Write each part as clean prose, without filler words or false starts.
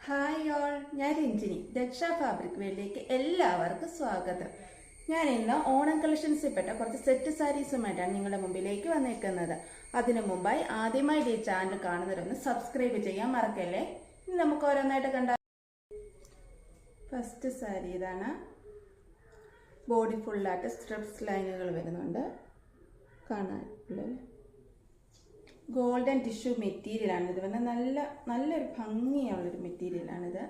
Hi all, ഞാൻ Ranjini. Daksha fabric വേൾഡിലേക്ക് എല്ലാവർക്കും സ്വാഗതം. ഞാൻ ഇന്ന് ഓണം കളക്ഷൻസിൽ പെട്ട കുറച്ച് സെറ്റ് സാരീസുമായിട്ടാണ് നിങ്ങളുടെ മുമ്പിലേക്ക് വന്നേക്കുന്നത്. അതിനു മുമ്പായി ആദ്യമായി ഈ ചാനൽ കാണുന്നവരൊന്ന് സബ്സ്ക്രൈബ് ചെയ്യാൻ മറക്കല്ലേ. ഇനി നമുക്ക് ഓരോന്നായിട്ട് കണ്ടാൽ. ഫസ്റ്റ് സാരി ഇതാണ്. ബോഡി ഫുള്ളായിട്ട് സ്ട്രിപ്സ് ലൈനുകൾ വരുന്നുണ്ട്. കാണാൻ ഗോൾഡൻ ടിഷ്യൂ മെറ്റീരിയലാണ് ഇത് വന്ന് നല്ലൊരു ഭംഗിയുള്ളൊരു മെറ്റീരിയലാണിത്.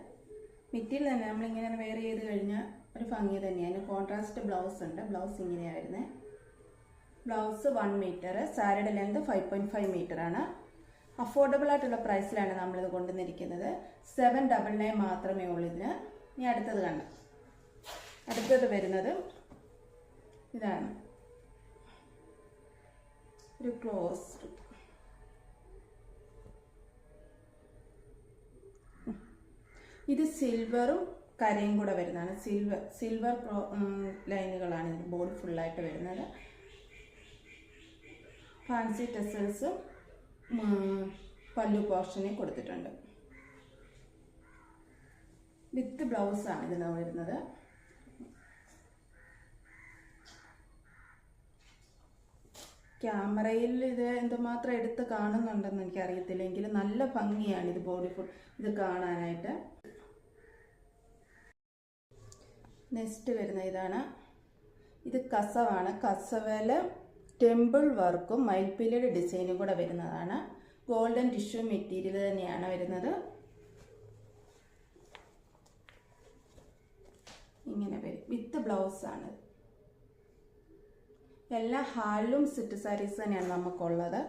മെറ്റീരിയൽ തന്നെ നമ്മളിങ്ങനെ വെയർ ചെയ്ത് കഴിഞ്ഞാൽ ഒരു ഭംഗി തന്നെയാണ്. കോൺട്രാസ്റ്റ് ബ്ലൗസ് ഉണ്ട്. ബ്ലൗസ് ഇങ്ങനെയാണ് വരുന്നത്. ബ്ലൗസ് 1 മീറ്റർ, സാരിയുടെ ലെന്ത് 5.5 മീറ്ററാണ്. അഫോർഡബിൾ ആയിട്ടുള്ള പ്രൈസിലാണ് നമ്മളിത് കൊണ്ടുവന്നിരിക്കുന്നത്. 799 മാത്രമേ ഉള്ളൂ ഇതിന്. ഇനി അടുത്തത് കണ്ട അടുത്തത് വരുന്നത് ഇതാണ്. ഒരു ക്ലോസ് ഇത് സിൽവറും കരയും കൂടെ വരുന്നതാണ്. സിൽവർ ലൈനുകളാണ് ഇത് ബോഡി ഫുള്ളായിട്ട് വരുന്നത്. ഫാൻസി ടെസൽസും പല്ലു പോർഷനെ കൊടുത്തിട്ടുണ്ട്. വിത്ത് ബ്ലൗസാണ് ഇതിന് വരുന്നത്. ക്യാമറയിൽ ഇത് എന്തുമാത്രം എടുത്ത് കാണുന്നുണ്ടെന്ന് എനിക്കറിയത്തില്ല. എങ്കിലും നല്ല ഭംഗിയാണ് ഇത് ബോഡി ഫുൾ ഇത് കാണാനായിട്ട്. നെക്സ്റ്റ് വരുന്ന ഇതാണ്. ഇത് കസവാണ്. കസവില് ടെമ്പിൾ വർക്കും മയിൽപ്പീലിയുടെ ഡിസൈനും കൂടെ വരുന്നതാണ്. ഗോൾഡൻ ടിഷ്യൂ മെറ്റീരിയൽ തന്നെയാണ് വരുന്നത്. ഇങ്ങനെ വരും. വിത്ത് ബ്ലൗസാണ്. എല്ലാം ഹാൻഡ്ലൂം സെറ്റ് സാരീസ് തന്നെയാണ് നമുക്കുള്ളത്.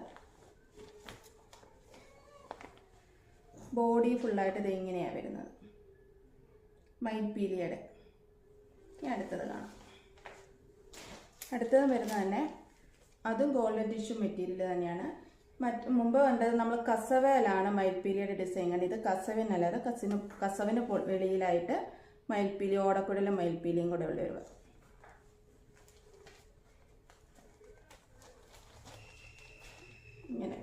ബോഡി ഫുള്ളായിട്ട് ഇത് ഇങ്ങനെയാണ് വരുന്നത്. മയിൽപ്പീലിയുടെ. അടുത്തത് കാണാം. അടുത്തത് വരുന്നത് തന്നെ അതും ഗോൾഡൻ ടിഷ്യൂ മെറ്റീരിയൽ തന്നെയാണ്. മുമ്പ് കണ്ടത് നമ്മൾ കസവയിലാണ് മയിൽപ്പീലിയുടെ ഡിസൈൻ കണ്ടത്. ഇത് കസവിനല്ലാതെ കസവിന് വെളിയിലായിട്ട് മയിൽപ്പീലി, ഓടക്കുഴലും മയിൽപ്പീലിയും കൂടെ ഉള്ളൊരു ഇങ്ങനെ.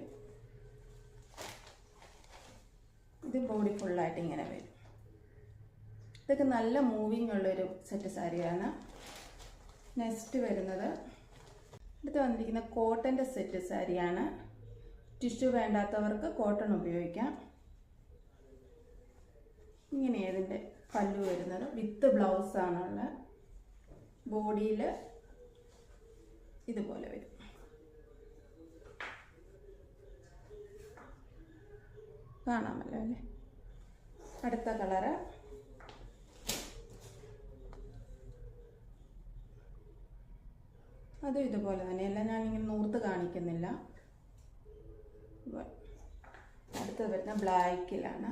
ഇത് ബോഡി ഫുള്ളായിട്ട് ഇങ്ങനെ വരും. ഇതൊക്കെ നല്ല മൂവിങ് ഉള്ളൊരു സെറ്റ് സാരിയാണ്. നെക്സ്റ്റ് വരുന്നത് അടുത്ത് വന്നിരിക്കുന്ന കോട്ടൻ്റെ സെറ്റ് സാരിയാണ്. ടിഷ്യൂ വേണ്ടാത്തവർക്ക് കോട്ടൺ ഉപയോഗിക്കാം. ഇങ്ങനെ ഇതിൻ്റെ പല്ലു വരുന്നത്. വിത്ത് ബ്ലൗസാണുള്ള. ബോഡിയിൽ ഇതുപോലെ വരും. കാണാമല്ലോ അല്ലേ. അടുത്ത കളറ് അതും ഇതുപോലെ തന്നെയല്ല, ഞാനിങ്ങനെ നൂർത്ത് കാണിക്കുന്നില്ല. അടുത്തത് വരുന്ന ബ്ലാക്കിലാണ്.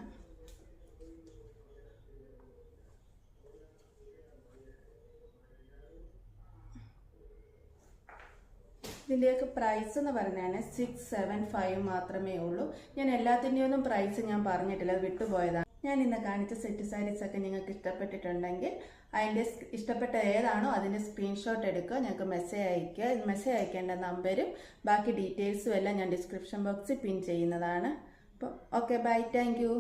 ഇതിൻ്റെയൊക്കെ പ്രൈസ് എന്ന് പറഞ്ഞാൽ 675 മാത്രമേ ഉള്ളൂ. ഞാൻ എല്ലാത്തിൻ്റെയൊന്നും പ്രൈസ് ഞാൻ പറഞ്ഞിട്ടില്ല, അത് വിട്ടുപോയതാണ്. ഞാൻ ഇന്ന് കാണിച്ച സെറ്റ് സാരീസൊക്കെ നിങ്ങൾക്ക് ഇഷ്ടപ്പെട്ടിട്ടുണ്ടെങ്കിൽ അതിൻ്റെ ഇഷ്ടപ്പെട്ട ഏതാണോ അതിൻ്റെ സ്ക്രീൻഷോട്ട് എടുക്കുക, ഞങ്ങൾക്ക് മെസ്സേജ് അയയ്ക്കുക. മെസ്സേജ് അയക്കേണ്ട നമ്പരും ബാക്കി ഡീറ്റെയിൽസും എല്ലാം ഞാൻ ഡിസ്ക്രിപ്ഷൻ ബോക്സിൽ പിൻ ചെയ്യുന്നതാണ്. അപ്പോൾ ഓക്കെ, ബൈ, താങ്ക് യു.